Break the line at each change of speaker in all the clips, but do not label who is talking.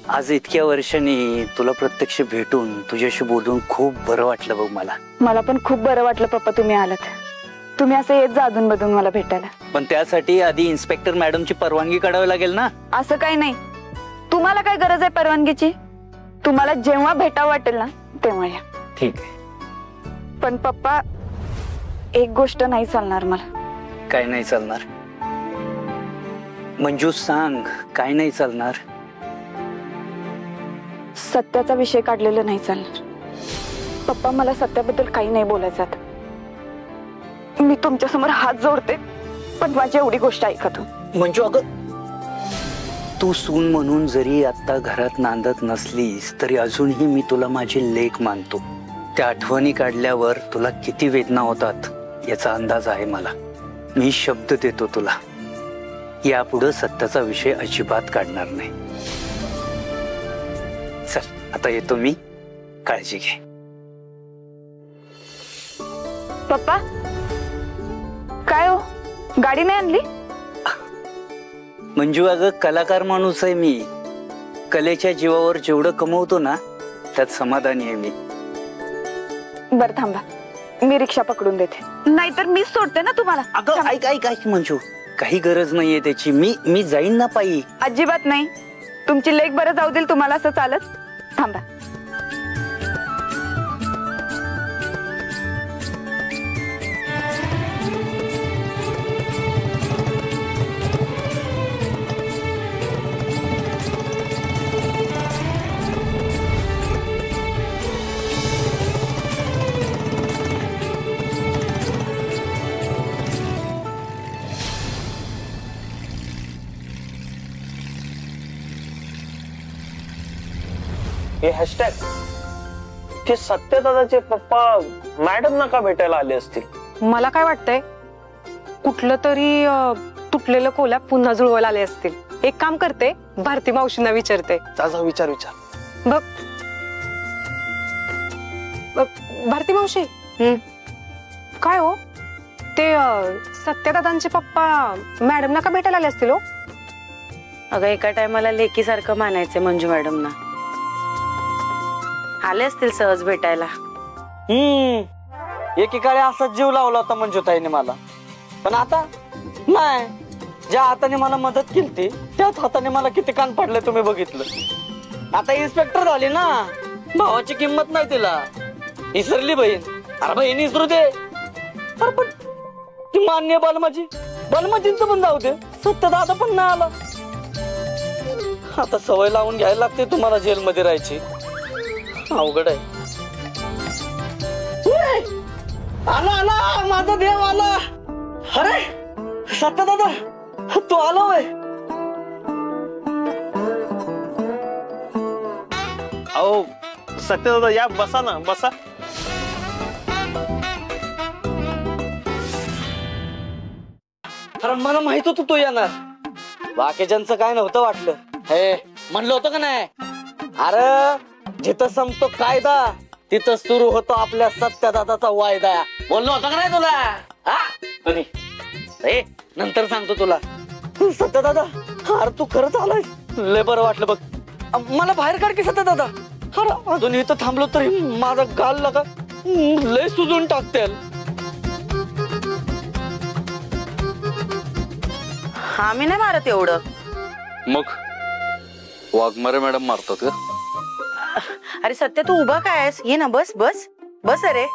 आज इतक्या वर्षांनी तुला प्रत्यक्ष भेटून तुझ्याशी बोलून खूप बरं वाटलं बघ मला.
मला पण खूप बरं वाटलं पप्पा तुम्ही आलात. तुम्ही असं येत जा अधून मधून मला भेटायला.
पण त्यासाठी आधी इन्स्पेक्टर मॅडमची परवानगी काढावी लागेल ना.
असं काही नाही, तुम्हाला काय गरज आहे परवानगीची? तुम्हाला जेव्हा भेटावं वाटेल ना तेव्हा या.
ठीक आहे.
पण पप्पा एक गोष्ट नाही चालणार मला.
काय नाही चालणार? मंजू सांग, काय नाही चालणार?
सत्याचा विषय काढलेला नाही चालणार. पप्पा मला सत्याबद्दल काही नाही बोलायचं आता. मी तुमच्या समोर हात जोडते, पण माझी एवढी गोष्ट ऐका तू.
मंजू अगं, तू सून म्हणून जरी आता घरात नांदत नसलीस तरी अजूनही मी तुला माझी लेक मानतो. त्या आठवणी काढल्यावर तुला किती वेदना होतात याचा अंदाज आहे मला. मी शब्द देतो तुला, यापुढे सत्याचा विषय अजिबात काढणार नाही. चल आता येतो मी, काळजी घे.
पप्पा काय हो, गाडी नाही आणली?
मंजू अगं, कलाकार माणूस आहे मी. कलेच्या जीवावर जेवढं कमवतो ना त्यात समाधानी आहे मी.
बर थांबा, मी रिक्षा पकडून देते, नाहीतर मीच सोडते ना तुम्हाला.
अगं ऐक ऐक ऐक मंजू, काही गरज नाहीये त्याची. मी जाईन ना पायी.
अजिबात नाही, तुमची लेक बरं जाऊ देईल तुम्हाला असं चालत. थांबा.
हे हॅशटॅग ते सत्यदादाचे पप्पा मॅडम ना का भेटायला आले असतील?
मला काय वाटतंय, कुठलं तरी तुटलेलं कोल्या पुन्हा जुळवायला आले असतील. एक काम करते, भारती मावशींना विचारते.
जा विचार.
बघ भारती मावशी, काय हो ते सत्यदादांचे पप्पा मॅडम ना का भेटायला आले असतील? हो
अगं, एका टायमाला लेकीसारखं मानायचे मंजू मॅडमना. आले असतील सहज भेटायला.
एकीकडे असाच जीव लावला होता मंजूताईने मला, पण आता नाही. ज्या हाताने मला मदत केली त्याच हाताने मला किती कान पडले तुम्ही बघितलं. आता इन्स्पेक्टर झाली ना, भावाची किंमत नाही तिला. इसरली बहीण. अरे बहीण इसरू दे. अरे पण ती मान्य बालमाजींचं पण जाऊ दे, सत्यदादा पण नाही आला. आता सवय लावून घ्यायला लागते तुम्हाला जेलमध्ये राहायची. अवघड आहे. आला माझा देव आला. अरे सत्यदादा, तू आला होय?
अहो सत्यदादा, या बसा ना, बसा.
अरे मला माहित होतं तू येणार. बाकीच्यांचं काय नव्हतं वाटलं. हे म्हणलं होतं का नाही? अरे जिथं संपतो कायदा तिथं सुरू होतो आपल्या सत्यदादाचा वायदा. बोललो होतं का नाही तुला? नंतर सांगतो तुला. सत्यदादा, अरे तू खरंच आलाय, लय बरं वाटलं बघ. मला बाहेर काढ की सत्यदादा. अरे अजून इथं थांबलो तरी माझा गाल लगा लय सुजून टाकते.
आम्ही नाही मारत एवढं.
मग वाघमारे मॅडम मारतात का?
अरे सत्य, तू उभा काय आहेस? ये ना, बस बस बस. अरे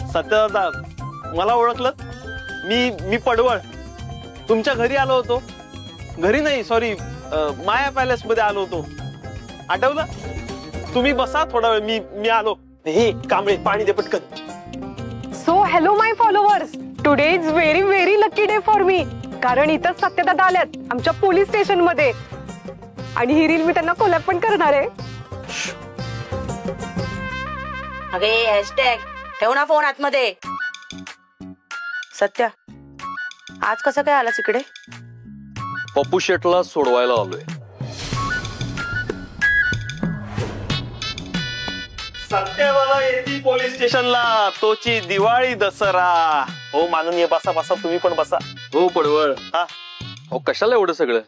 सत्यदादा, मला ओळखलं? मी पडवळ तुमच्या घरी आलो होतो. घरी नाही, सॉरी, माया पॅलेस मध्ये आलो होतो. आठवलं? तुम्ही बसा थोडा वेळ, मी आलो. हे कांबळे, पाणी दे पटकन.
So hello my followers, today is very very lucky day for me. कारण इथं सत्यदादा आल्यात आमच्या पोलीस स्टेशन मध्ये, आणि ही रील मी त्यांना कोलॅब पण करणार आहे.
अगे हॅशटॅग ठेव ना फोन आतमध्ये. सत्या, आज कसं काय आलास इकडे?
पप्पू शेटला सोडवायला आलोय.
सत्यावाला येतील पोलीस स्टेशनला, तोची दिवाळी दसरा. हो माननीय, बसा बसा, तुम्ही पण बसा.
हो पडवळ.
हा
हो कशाला एवढं सगळं?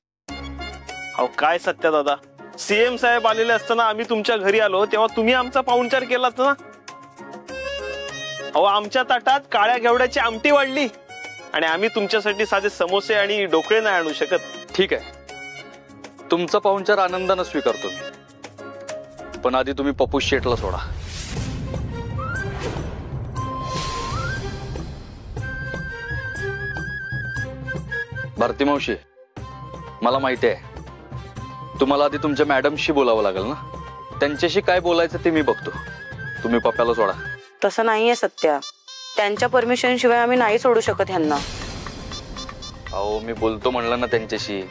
अहो काय सत्या दादा, सीएम साहेब आलेले असताना आम्ही तुमच्या घरी आलो तेव्हा तुम्ही आमचा पाहुणचार केलात ना. अहो आमच्या ताटात काळ्या घेवड्याची आमटी वाढली आणि आम्ही तुमच्यासाठी साधे समोसे आणि ढोकळे नाही आणू शकत.
ठीक आहे, तुमचा पाहुणचार आनंदानं स्वीकारतो मी, पण आधी तुम्ही पप्पू शेटला सोडा. भारती मावशी, मला माहिती आहे तुम्हाला आधी तुमच्या मॅडमशी बोलावं लागेल ना. त्यांच्याशी काय बोलायचं ते मी बघतो. तुम्ही पप्प्याला सोडा.
तसं नाहीये सत्या, त्यांच्या परमिशन शिवाय आम्ही नाही सोडू शकत ह्यांना.
अहो मी बोलतो म्हणलं ना त्यांच्याशी,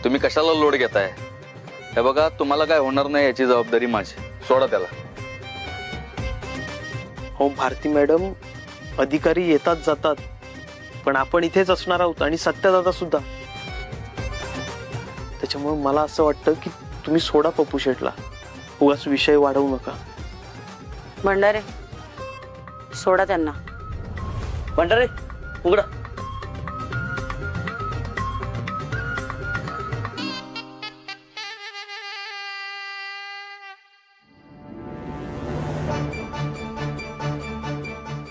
तुम्ही कशाला लोड घेताय? हे बघा, तुम्हाला काय होणार नाही याची जबाबदारी माझी. सोडा त्याला.
हो भारती मॅडम, अधिकारी येतात जातात, पण आपण इथेच असणार आहोत आणि सत्यादादा सुद्धा. त्याच्यामुळे मला असं वाटतं की तुम्ही सोडा पप्पू शेटला, उगाच विषय वाढवू नका.
भंडारे, सोडा त्यांना.
भंडारे उघडा.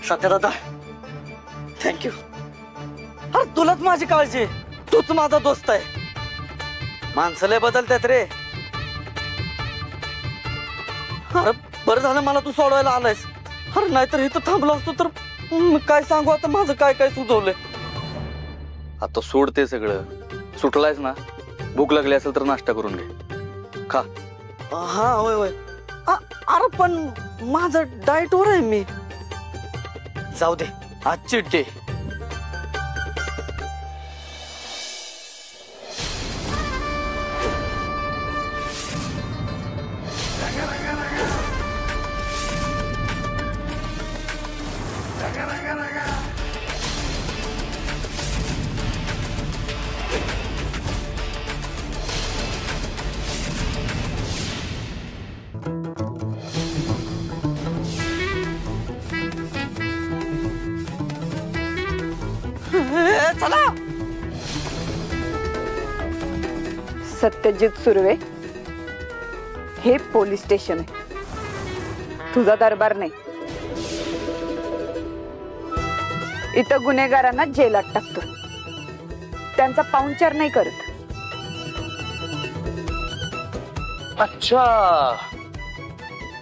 सत्यदादा, थँक्यू. अरे तुलाच माझी काळजी, तूच माझा दोस्त आहे. माणसं लय बदलतात रे. अरे बरं झालं मला तू सोडवायला आलायस. अरे नाहीतर इथं थांबलो असतो तर काय सांगू आता माझं काय काय सुचवलंय.
आता सोड ते सगळं. सुटलायस ना, भूक लागली असेल तर नाश्ता करून घे, खा.
हा होय होय. अरे पण माझं डाएटवर आहे मी. जाऊ दे, आज चीट डे. चला.
सत्यजित सुर्वे, हे पोलीस स्टेशन आहे, तुझा दरबार नाही. इथं गुन्हेगारांना जेलात टाकतो, त्यांचा पाहुणचार नाही करत.
अच्छा,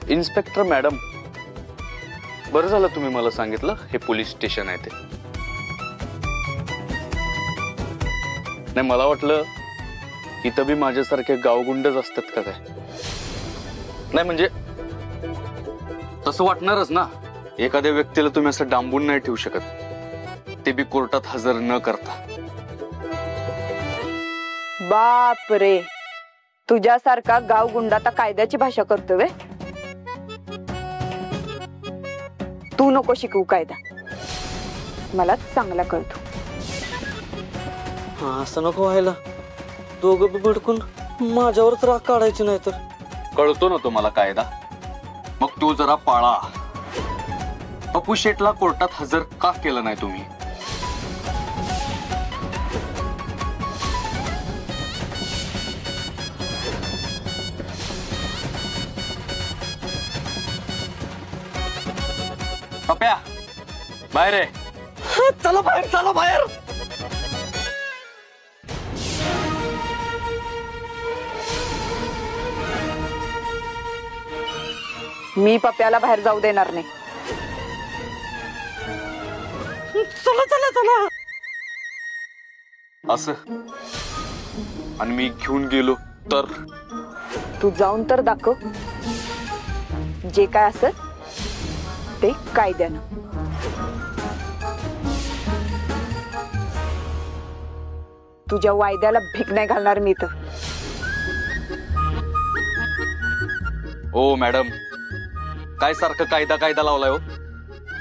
इन्स्पेक्टर मॅडम, बरं झालं तुम्ही मला सांगितलं हे पोलीस स्टेशन आहे ते. नाही, मला वाटलं इथं बी माझ्यासारखे गावगुंडच असतात का काय. नाही म्हणजे तसं वाटणारच ना. एखाद्या व्यक्तीला तुम्ही असं डांबून नाही ठेवू शकत, ते बी कोर्टात हजर न करता.
बाप रे, तुझ्यासारखा गावगुंड आता कायद्याची भाषा करतो वे. तू नको शिकवू कायदा, मला चांगला कळतो.
असं नको व्हायला. दोघं बी भडकून माझ्यावरच राग काढायची नाही तर.
कळतो ना तुम्हाला कायदा, मग तो जरा पाळा. पप्पू शेटला कोर्टात हजर का केलं नाही तुम्ही? पप्या बाहेर आहे.
चला बाहेर, चला बाहेर.
मी पप्याला बाहेर जाऊ देणार नाही.
चला चला चला.
असं आणि मी घेऊन गेलो तर?
तू जाऊन तर दाखव, जे काय असेल ते कायद्यानं. तुझ्या वायद्याला भीक नाही घालणार मी तर.
ओ मॅडम, काय सारखं कायदा कायदा लावलाय हो?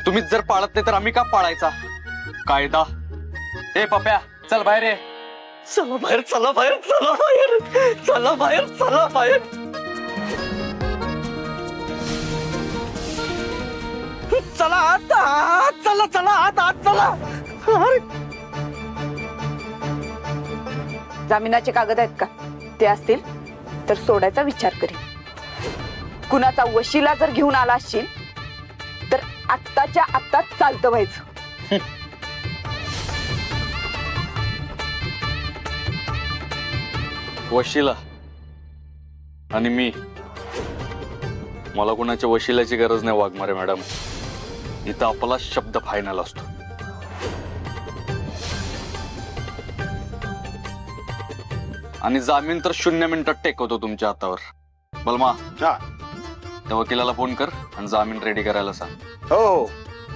तुम्हीच जर पाळत नाही तर आम्ही का पाळायचा कायदा? ए पप्या, चल बाहेर ये.
चला बाहेर, चला बाहेर, चला बाहेर, चला बाहेर, चला बाहेर. चला आत चला चला आत चला. अरे
जामिनाचे कागद आहेत का? ते असतील तर सोडायचा विचार करीन. कुणाचा वशिला जर घेऊन आला असशील तर आत्ताच्या आत्ता चालतं व्हायचं.
वशिला आणि मी, मला कोणाच्या वशिल्याची गरज नाही वाघमारे मॅडम. इथं आपला शब्द फायनल असतो. आणि जामीन तर 0 मिनिटात टेकवतो तुमच्या हातावर. बलमा, त्या वकिलाला फोन कर आणि जामीन रेडी करायला सांग.
हो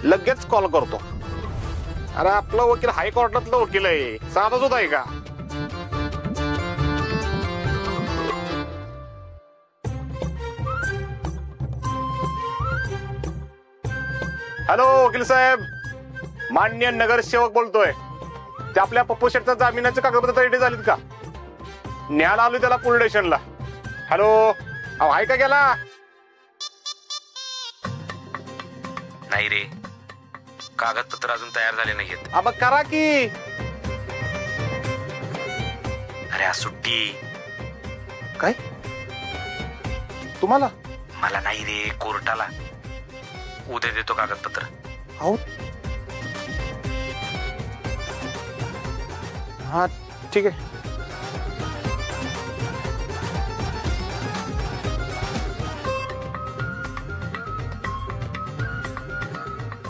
लगेच कॉल करतो. अरे आपला वकील हायकोर्टातला वकील आहे, साधाच होत आहे का? हॅलो वकील साहेब, माननीय नगरसेवक बोलतोय. ते आपल्या पप्पू शेठच्या जामिनाचे कागदपत्र रेडी झालीत का? न्यायला आलोय त्याला पोलीस स्टेशनला. हॅलो, अहो आहे का गेला?
नाही रे, कागदपत्र अजून तयार झाले नाहीयेत.
मग करा की.
अरे आज सुट्टी.
काय तुम्हाला?
मला नाही रे, कोर्टाला. उद्या देतो कागदपत्र.
अहो हा ठीक आहे.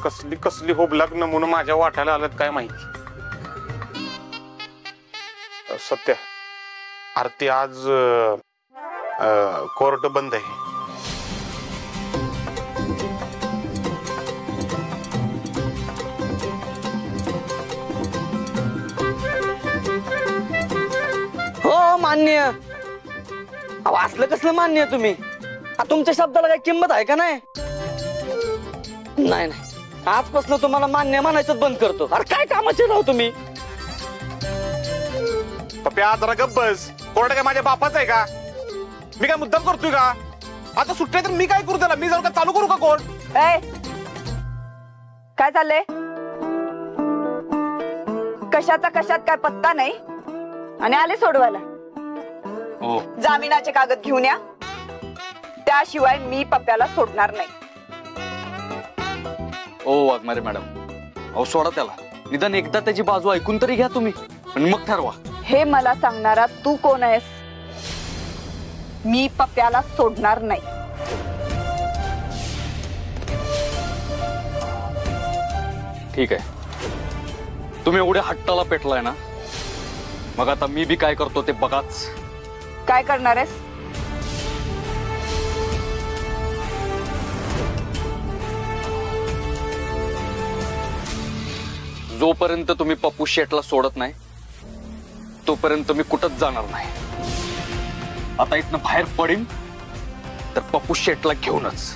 कसली कसली होबलाग नमुना माझ्या वाट्याला आल्यात काय माहिती. सत्य आरती आज कोर्ट बंद आहे.
हो मान्य. अहो असलं कसलं मान्य तुम्ही? तुमच्या शब्दाला काही किंमत आहे का? नाही नाही नाही, आजपासून तुम्हाला मान्य म्हणायचं बंद करतो. अरे काय कामाचे राहू तुम्ही?
पप्या जरा गप्प बस. कोर्ट काय माझ्या बापाच आहे का? मी काय मुद्दाम करतोय का? आता सुट्ट्या तर मी काय करू त्याला? मी जाऊ का चालू करू का कोर्ट?
काय चाललंय? कशाचा कशात काय पत्ता नाही आणि आले सोडवायला.
हो,
जामिनाचे कागद घेऊन या, त्याशिवाय मी पप्प्याला सोडणार नाही.
ओ वाघमारे मॅडम, अहो सोडा त्याला. निदान एकदा त्याची बाजू ऐकून तरी घ्या तुम्ही, आणि मग ठरवा.
हे मला सांगणारा तू कोण आहेस? मी पप्प्याला सोडणार नाही.
ठीक आहे, तुम्ही एवढ्या हट्टाला पेटलाय ना, मग आता मी बी काय करतो ते बघाच.
काय करणार आहेस?
जोपर्यंत तुम्ही पप्पू शेठला सोडत नाही तोपर्यंत मी कुठंच जाणार नाही. आता इथनं बाहेर पडीन तर पप्पू शेठला घेऊनच.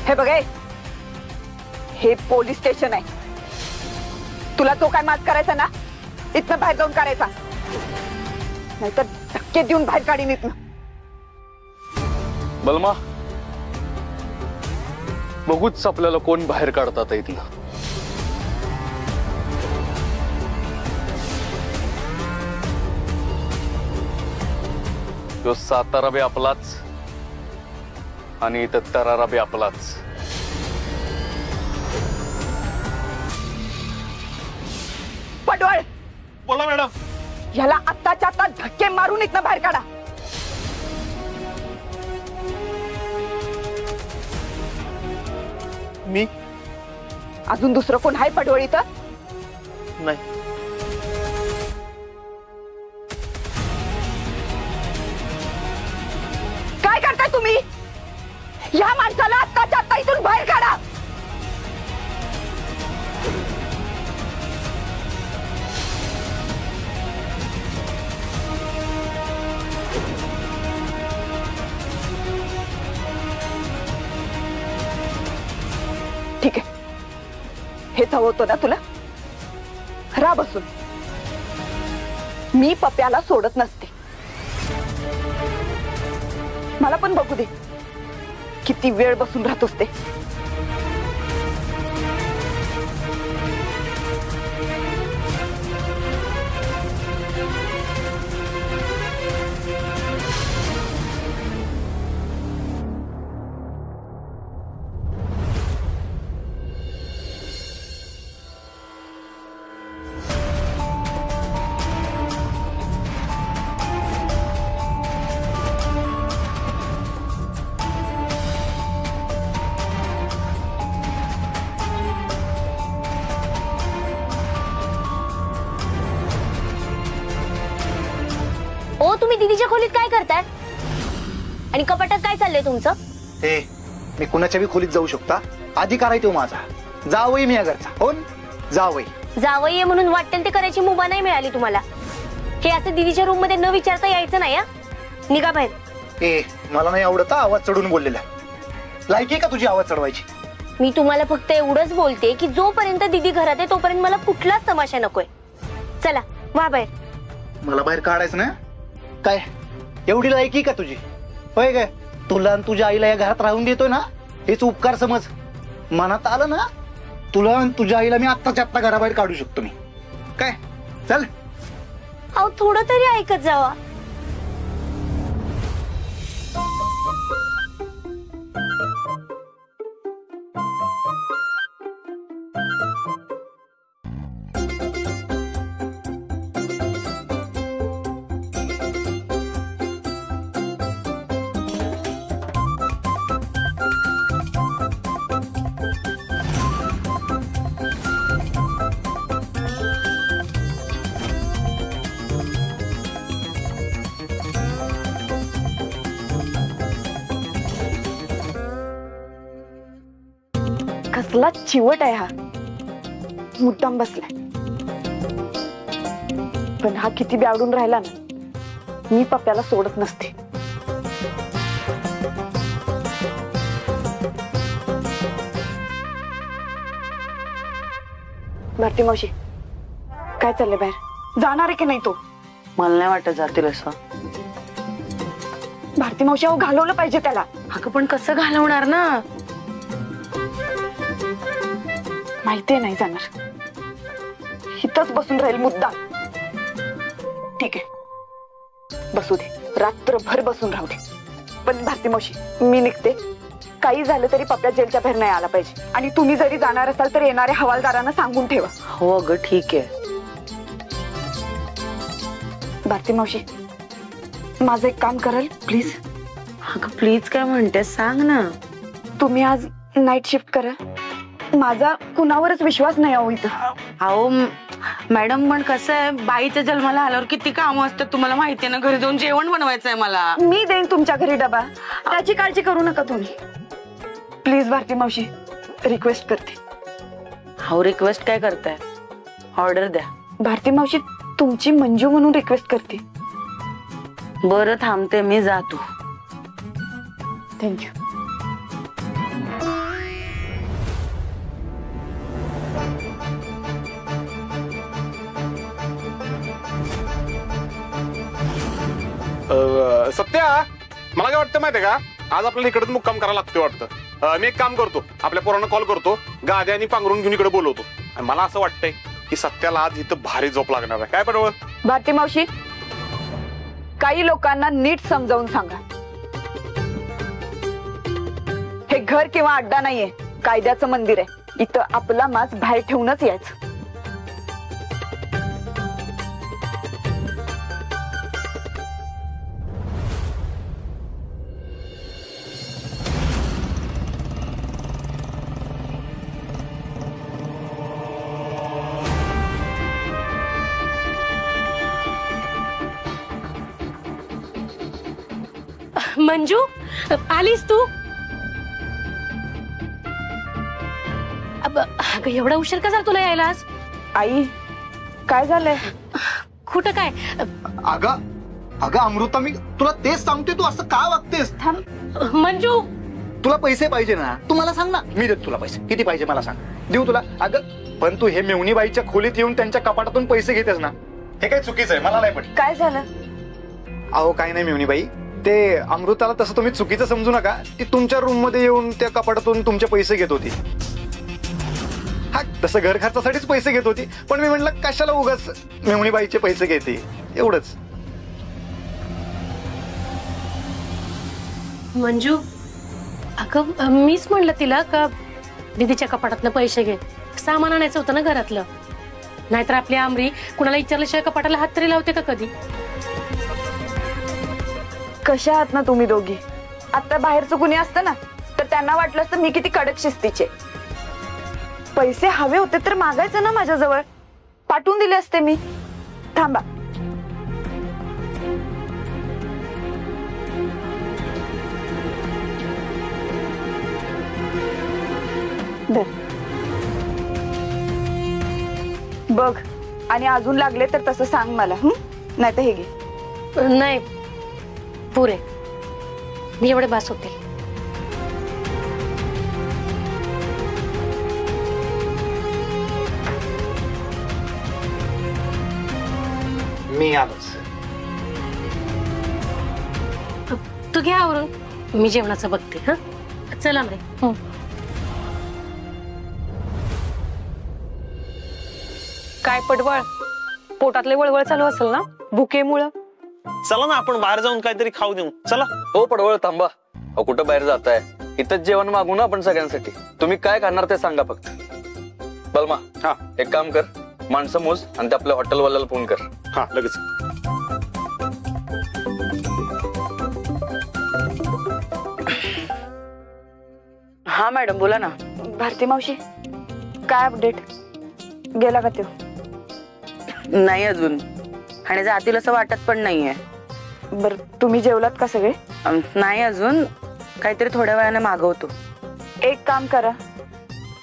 हे बघे, हे पोलीस स्टेशन आहे. तुला तो काय मात करायचा ना, इथनं बाहेर जाऊन करायचा, नाहीतर धक्के देऊन बाहेर काढीन इथनं.
बलमा, बघूच आपल्याला कोण बाहेर काढतात इथनं. तो सातारा बी आपलाच आणि इथं तरारा बी आपलाच.
पडवळ,
बोला मॅडम.
ह्याला आत्ताच्या आत्ता धक्के मारून इथनं बाहेर काढा.
मी
अजून दुसरं कोण आहे पडवळ इथं?
नाही.
काय करताय तुम्ही? ह्या माणसाला आत्ताच्या आत्ता इथून बाहेर काढा. ठीक आहे, हेच हवं होतं ना तुला? राहा बसून. मी पप्याला सोडत नसते. मला पण बघू दे किती वेळ बसून राहतोस ते.
ओ तुम्ही दीदीच्या खोलीत काय करताय आणि कपाटात काय चाललंय तुमचं?
हे मी कुणाच्या बी खोलीत जाऊ शकता, अधिकार आहे तो माझा. जावई मी या घरचा. हो जावई.
जावई म्हणून वाटेल ते करायची मुभा नाही मिळाली तुम्हाला. हे असं दीदीच्या रूम मध्ये न विचारता यायचं नाही. निघा बाहेर.
ए मला नाही आवडत आवाज चढून बोललेला. लायकी आहे का तुझी आवाज चढवायची?
मी तुम्हाला फक्त एवढंच बोलते की जोपर्यंत दीदी घरात आहे तोपर्यंत मला कुठलाच तमाशा नकोय. चला वा बाहेर.
मला बाहेर काढायचं ना? काय एवढी लायकी का तुझी? होय काय? तुला आणि तुझ्या आईला या घरात राहून देतोय ना, हेच उपकार समज. मनात आलं ना तुला आणि तुझ्या आईला मी आत्ताच्या आत्ता घराबाहेर काढू शकतो मी. काय चल.
अहो थोडं तरी ऐकत जावा.
कसला चिवट आहे हा. मुद्दाम बसलाय. पण हा किती ब्यावडून राहिला ना, मी पप्प्याला सोडत नसते. भारती मावशी काय चाललंय बाहेर? जाणार आहे की नाही तो?
मला नाही वाटत जातील असं.
भारती मावशी अहो घालवलं पाहिजे त्याला.
अगं पण कसं घालवणार ना?
माहितीये नाही जाणार. इथंच बसून राहील मुद्दा. ठीक आहे बसू दे, रात्रभर बसून राहू दे. पण भारती मावशी मी निघते. काही झालं तरी पप्प्या जेलच्या बाहेर नाही आला पाहिजे. आणि तुम्ही जरी जाणार असाल तर येणाऱ्या हवालदारांना सांगून ठेवा.
हो अगं ठीक आहे.
भारती मावशी माझं एक काम कराल प्लीज?
अगं प्लीज काय म्हणतेस सांग ना.
तुम्ही आज नाईट शिफ्ट करा. माझा कुणावरच विश्वास नाही आहो इथं.
अहो मॅडम पण कसं आहे, बाईच्या जन्माला आल्यावर किती कामं असतात तुम्हाला माहिती आहे ना. घरी जाऊन जेवण बनवायचंय मला.
मी देईन तुमच्या घरी डबा, त्याची काळजी करू नका तुम्ही. प्लीज भारती मावशी रिक्वेस्ट करते.
हो रिक्वेस्ट काय करताय? ऑर्डर द्या.
भारती मावशी तुमची मंजू म्हणून रिक्वेस्ट करते.
बरं थांबते मी, जातो.
थँक्यू.
सत्या मला काय वाटतं माहितीये का, आज आपल्याला इकडेच मुक्काम करायला लागतो वाटतं. मी एक काम करतो, आपल्या पोरांना कॉल करतो, गाद्या आणि पांघरून घेऊन इकडे बोलवतो. आणि मला असं वाटतंय की सत्याला आज इथं भारी झोप लागणार आहे. काय पडवळ?
भारती मावशी काही लोकांना नीट समजावून सांगा. हे घर किंवा अड्डा नाहीये, कायद्याचं मंदिर आहे. इथं आपला माज बाहेर ठेवूनच यायचं.
मंजू आलीस तू? अगं एवढा उशीर का झाला तुला यायलास?
आई काय झालंय?
कुठं काय?
अगं अगं अमृता मी तुला तेच सांगते, तू असं का वागतेस?
मंजू
तुला पैसे पाहिजे ना, तू मला सांग ना, मी देतो तुला पैसे. किती पाहिजे मला सांग, देऊ तुला. अगं पण तू हे मेवणीबाईच्या खोलीत येऊन त्यांच्या कपाटातून पैसे घेतेस ना, हे काही चुकीचं आहे, मला नाही पटत.
काय झालं?
अहो काय नाही मेवणीबाई, ते अमृताला तसं तुम्ही चुकीचं समजू नका. ती तुमच्या रूम मध्ये येऊन त्या कपाटातून तुमचे पैसे घेत होती. हा तसं घर खर्चासाठीच पैसे घेत होती, पण मी म्हटलं कशाला उगाच मेवणीबाईचे पैसे घेते, एवढंच.
मंजू, अगं मीच म्हणलं तिला का दीदीच्या कपाटातनं पैसे घे, सामान आणायचं होतं ना घरातलं. नाहीतर आपली आमरी कुणाला विचारल्याशिवाय कपाटाला हात तरी लावते का कधी?
कशा आहात ना तुम्ही दोघी? आता बाहेरचं कुणी असतं ना तर त्यांना वाटलं असतं मी किती कडक शिस्तीचे. पैसे हवे होते तर मागायचं ना माझ्याजवळ, पाठवून दिले असते मी. थांबा. बघ, आणि अजून लागले तर तसं सांग मला. नाही तर हे घे.
नाही पुरे, मी एवढे बास होते.
मी आलोच.
तू घ्या आवरून, मी जेवणाचं बघते. हा चला रे.
काय पडवळ, पोटातले वळवळ चालू असेल ना भुकेमुळं?
चला ना आपण बाहेर जाऊन काहीतरी खाऊ देऊ. चला.
हो पडवळ थांबा. अहो कुठं बाहेर जाताय, इथंच जेवण मागू ना आपण सगळ्यांसाठी. तुम्ही काय खाणार ते सांगा फक्त. बलमा,
हा
एक काम कर, माणसं मोज आणि ते आपल्या हॉटेलवाल्याला फोन कर.
हा लगेच.
हा मॅडम बोला ना.
भारती मावशी, काय अपडेट? गेला का तो?
नाही अजून, आणि जातील असं वाटत पण नाहीये.
बर, तुम्ही जेवलात का सगळे?
नाही अजून, काहीतरी थोड्या वेळाने मागवतो.
एक काम करा,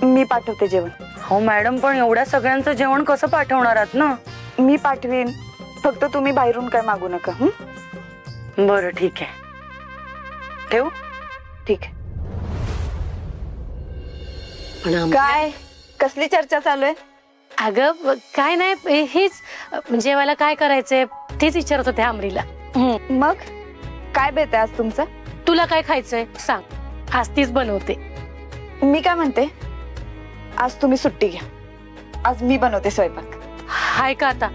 मी पाठवते जेवण.
हो मॅडम, पण एवढ्या सगळ्यांचं जेवण कसं पाठवणार आहात ना?
मी पाठवीन, फक्त तुम्ही बाहेरून काय मागू नका.
बरं ठीक आहे, ठेवू?
ठीक आहे. काय कसली चर्चा चालू आहे?
अगं काय नाही, हेच जेवायला काय करायचंय तेच विचारत होते आमरीला.
मग काय बेत आहे आज तुमचं?
तुला काय खायचंय सांग, आज तीच बनवते.
मी काय म्हणते, आज तुम्ही सुट्टी घ्या, आज मी बनवते स्वयंपाक.
हाय का आता,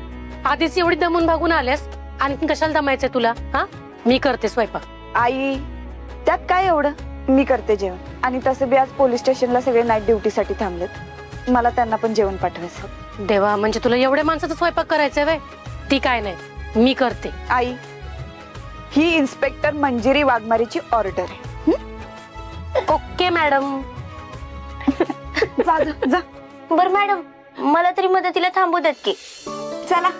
आधीच एवढी दमून भागून आल्यास आणखी कशाला दमायचंय तुला? हा मी करते स्वयंपाक.
आई त्यात काय एवढं, मी करते जेवण. आणि तसं बी आज पोलीस स्टेशनला सगळे नाईट ड्युटीसाठी थांबलेत, मला त्यांना पण जेवण पाठवायचं.
देवा, म्हणजे तुला एवढ्या माणसाचं स्वयंपाक करायचंय वय? ती काय नाही, मी करते.
आई, ही इन्स्पेक्टर मंजिरी वाघमारीची ऑर्डर आहे.
Okay madam.
जा जा.
बर मॅडम, मला तरी मदतीला थांबू देत की?
चला.